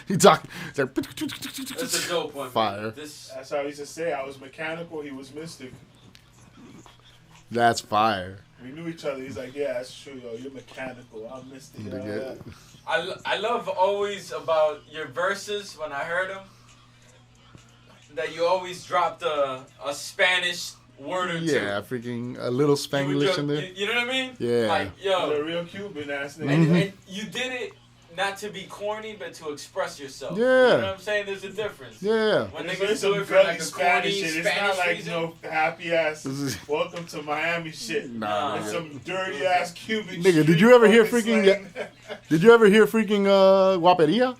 He talking. Like, That's a dope one. Fire. That's how he used to say. I was mechanical. He was Mystik. That's fire. We knew each other. He's like, yeah, that's true, yo. You're mechanical. I'm Mystik. I love always about your verses when I heard them that you always dropped a Spanish word or two. Yeah, freaking a little Spanglish in there. You know what I mean? Yeah. Like, yo. The real Cuban ass nigga. And you did it not to be corny, but to express yourself. Yeah. You know what I'm saying? There's a difference. Yeah. When It's niggas do it for like a corny Spanish It's not like reason. no happy ass welcome to Miami shit. Nah. It's some dirty ass Cuban Nigga, shit. did you ever hear fucking freaking... slang. Did you ever hear freaking Guaperia?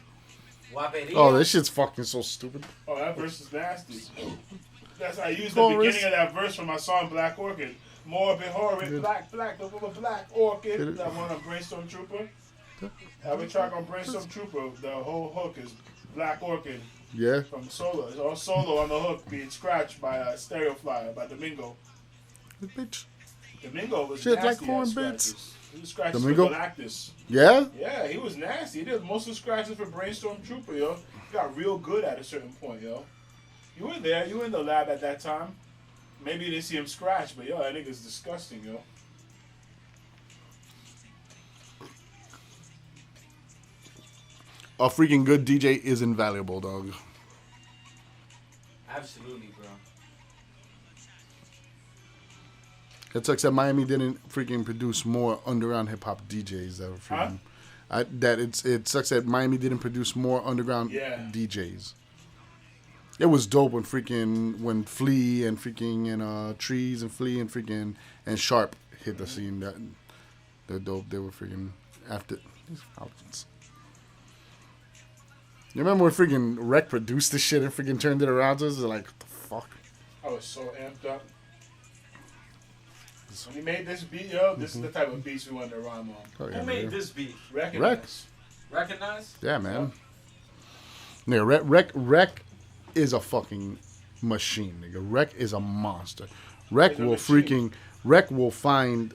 Guaperia? Oh, this shit's fucking so stupid. Oh, that verse is nasty. That's I used the Chorus. beginning of that verse from my song Black Orchid. Morbid horrid, black, black orchid. That one on Brainstorm Trooper. Every track on Brainstorm Trooper, the whole hook is Black Orchid. Yeah. From Solo. It's all solo on the hook being scratched by Stereo Flyer, by Domingo. Bitch. Domingo was Shit nasty like corn ass bits. scratches. He was scratches Domingo? for Galactus. Yeah? Yeah, he was nasty. He did most of the scratches for Brainstorm Trooper, yo. He got real good at a certain point, yo. You were there. You were in the lab at that time. Maybe you didn't see him scratch, but yo, that nigga's disgusting, yo. A freaking good DJ is invaluable, dog. Absolutely, bro. It sucks that Miami didn't freaking produce more underground hip hop DJs that were freaking. It sucks that Miami didn't produce more underground DJs. It was dope when Flea and Trees and Flea and freaking and Sharp hit the scene. They're dope. They were freaking after these thousands. You remember when freaking Rec produced this shit and freaking turned it around to us? They're like, what the fuck? I was so amped up. When he made this beat, yo, this is the type of beats we wanted to rhyme on. Oh, yeah, Who made this beat? Rec. Recognize? Yeah, man. Nigga, Rec is a fucking machine, nigga. Rec is a monster. Rec will find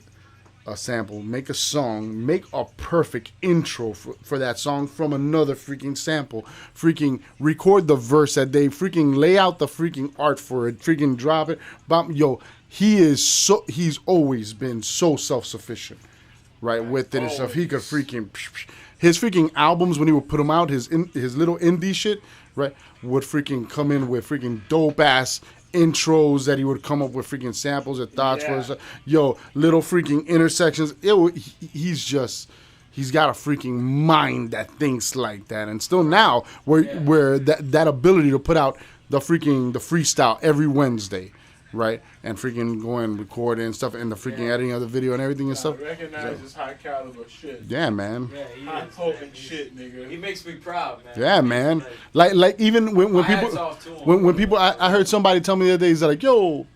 a sample, make a song, make a perfect intro for that song from another freaking sample, freaking record the verse that they freaking lay out the freaking art for it, freaking drop it. Yo, he's always been so self-sufficient, right, with it and stuff. He could freaking, his freaking albums when he would put them out, his little indie shit, right, would freaking come in with freaking dope ass intros that he would come up with freaking samples or thoughts for his, little freaking intersections. He's got a freaking mind that thinks like that, and still now where that ability to put out the freestyle every Wednesday, right, and freaking go and record and stuff, and the freaking editing of the video and everything and stuff. Recognize his high caliber shit. Yeah, man. Yeah, he high is, potent shit, nigga. He makes me proud, man. Yeah, man. Like even when people when people I heard somebody tell me the other day, he's like, yo,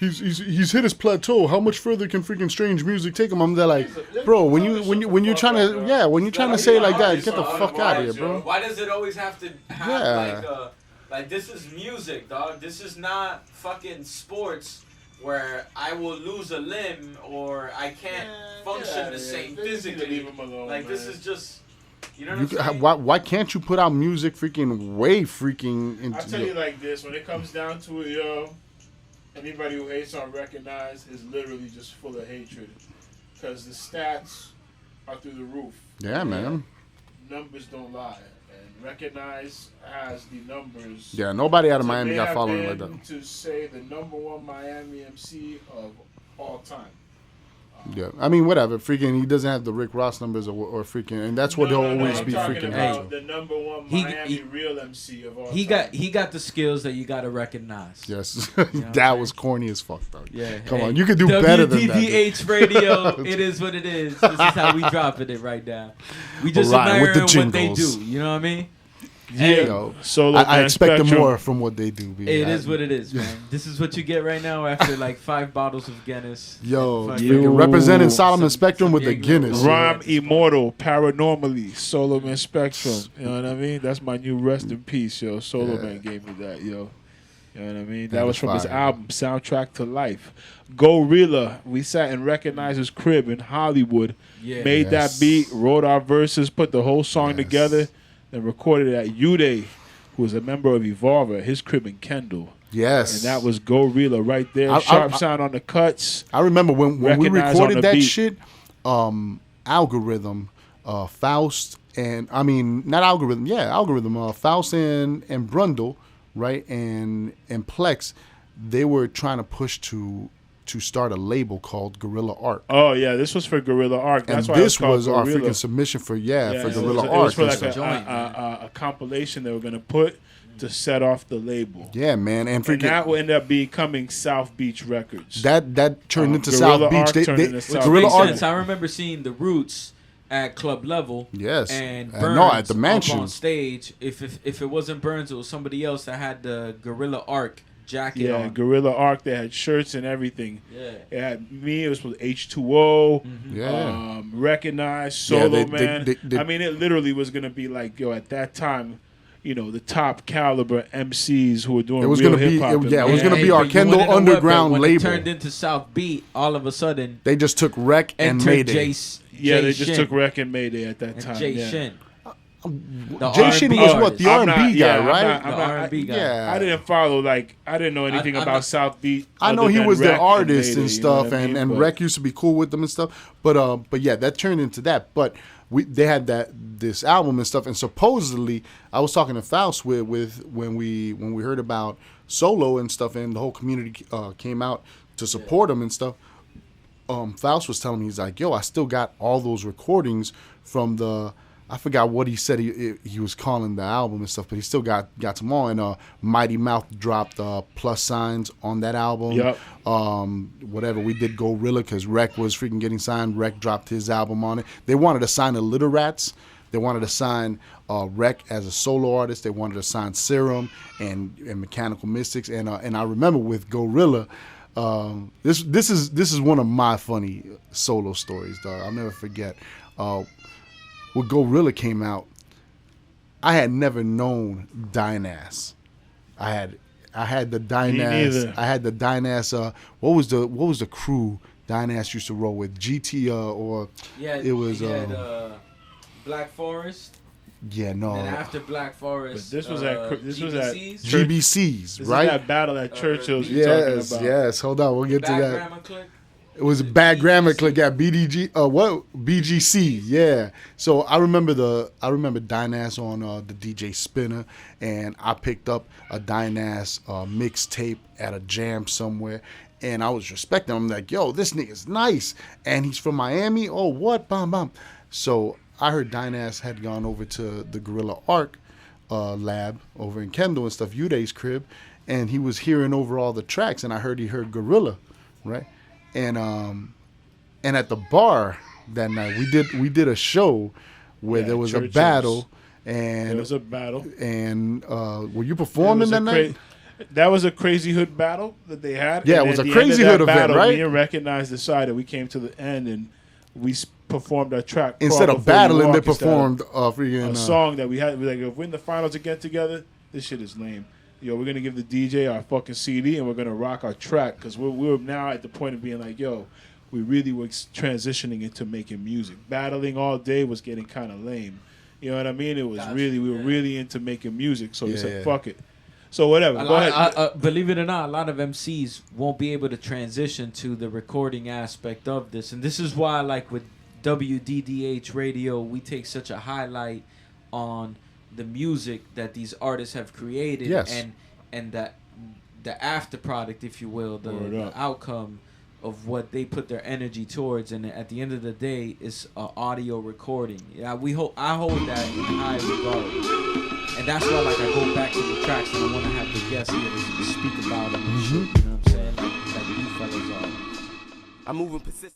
he's hit his plateau. How much further can freaking strange music take him? I'm there like, bro, when you're trying to say like that, get the fuck out of here, bro. Why does it always have to have like this is music, dog. This is not fucking sports where I will lose a limb or I can't function the same physically. Like this is just, you know what I'm saying? Why can't you put out music freaking way freaking into I'll tell you like this, when it comes down to it, yo, anybody who hates on Wreckonize is literally just full of hatred. Because the stats are through the roof. Yeah, man. Numbers don't lie. And Wreckonize has the numbers. Yeah, nobody out of Miami got following like that. To say the #1 Miami MC of all time. Yeah, I mean, whatever. Freaking, he doesn't have the Rick Ross numbers or freaking, and that's what he'll always be freaking. About the #1 Miami real MC of all time. He got the skills that you got to recognize. Yes, that was corny as fuck, though. Yeah, come on, you could do better than that. WDDH Radio, it is what it is. This is how we dropping it right now. We just admiring what they do. You know what I mean? Yeah, I expect more from what they do. It is what it is, man. This is what you get right now after like 5 bottles of Guinness. Yo, representing Soloman Spectrum with the Guinness. Rhyme immortal, paranormally, Soloman Spectrum. You know what I mean? That's my new rest in peace, yo. Soloman gave me that, yo. You know what I mean? That was from his album, Soundtrack to Life. Gorilla, we sat in Wreckonizer's crib in Hollywood, made that beat, wrote our verses, put the whole song together. then recorded it at Uday, who was a member of Evolver, his crib in Kendall. Yes. And that was Gorilla right there. Sharp sound on the cuts. I remember when we Wreckonize recorded on the that beat. shit, Algorithm, Faust, and I mean, not Algorithm, Algorithm, Faust and Brundle, right, and Plex, they were trying to push to start a label called Guerrilla Art. Oh yeah, this was for Guerrilla Art. That's and why this was our Guerrilla. freaking submission for Guerrilla It Art. was for like and stuff. a compilation they were gonna put to set off the label. Yeah, man, and freaking that will end up becoming South Beach Records. that turned into Guerrilla South Beach. Art They, turned they, into South Guerrilla Makes Art. sense. I remember seeing the Roots at club level. Yes. And No, Burns at the mansion. up on stage. If it wasn't Burns, it was somebody else that had the Guerrilla Arc jacket Yeah, on. Guerrilla Arc. They had shirts and everything. Yeah. It had me. It was with H2O. Yeah. Recognize Yeah, Solo they- Man. they- I mean, it literally was gonna be like at that time, the top caliber MCs who were doing It was real gonna be- hip hop. it was gonna be our but you Kendall wanna know what, Underground but when label. It turned into South Beat. All of a sudden, They just took Rec and entered Mayday. Jace. Yeah, Jay they just Shin took Rec and Mayday at that and time. Jay yeah. Shin. The Jay Shin R&B was what, artist. the I'm R&B not- guy, yeah, I'm right? not- The I'm not- R&B guy. Yeah. I didn't follow I didn't know anything I'm about not- South Beat. I know other he than was Rec the artist Mayday, and you know stuff, what I mean? and But- Rec used to be cool with them and stuff. But yeah, that turned into that. But they had this album and stuff, and supposedly I was talking to Faust with when we heard about Solo and stuff, and the whole community came out to support him and stuff. Faust was telling me, he's like, yo, I still got all those recordings from I forgot what he said he was calling the album and stuff, but he still got them all. And Mighty Mouth dropped plus signs on that album. Yep. Whatever, we did Gorilla because Rec was freaking getting signed. Rec dropped his album on it. They wanted to sign the Little Rats. They wanted to sign Rec as a solo artist. They wanted to sign Serum and Mechanical Mystics. And I remember with Gorilla, this is one of my funny solo stories, dog. I'll never forget. When Gorilla came out, I had never known Dynas. I had the Dynas. neither. I had the Dynas. What was the crew Dynas used to roll with? GT or Yeah, it was he had, Black Forest. yeah, no, And after Black Forest, But this was at GBCs. GBCs, This right? is that battle at Churchill's you're talking Yes, about. yes. Hold on, we'll get to Bad that. Grammar Click. It was a bad grammar click at BGC, yeah. So I remember Dynas on the DJ Spinner, and I picked up a Dynas mixtape at a jam somewhere, and I was respecting him. I'm like, yo, this nigga's nice, and he's from Miami. Oh, what? Bam, bam. So I heard Dynas had gone over to the Guerrilla Arc lab over in Kendall and stuff, Uday's crib, and he was hearing over all the tracks, and I heard he heard Guerrilla, right? And at the bar that night we did a show where there was Churchill's. a battle, and There was a battle. and were you performing that night? That was a Crazy Hood battle that they had. Yeah, And it was at a the Crazy end of Hood that event, battle, right? Me and Wreckonize decided we came to the end and we performed our track. Instead Crawl of Before You battling, they Walk, instead of performed freaking a song that we had. We're like, if we're in the finals to get together, this shit is lame. Yo, we're gonna give the DJ our fucking CD and we're gonna rock our track because we're now at the point of being like, yo, we really were transitioning into making music. Battling all day was getting kind of lame. You know what I mean? It was Gotcha, we were yeah. really into making music. So we Yeah, said, yeah. fuck it. So whatever. Go ahead. Believe it or not, a lot of MCs won't be able to transition to the recording aspect of this, and this is why, like with WDDH Radio, we take such a highlight on the music that these artists have created, Yes. and that the after product, if you will, Word the up. outcome of what they put their energy towards, and at the end of the day, it's an audio recording. Yeah, I hold that in high regard, and that's why, like, I go back to the tracks and I want to have the guests here to speak about them and shit. You know what I'm saying? Like you fellas are. I'm moving persistent.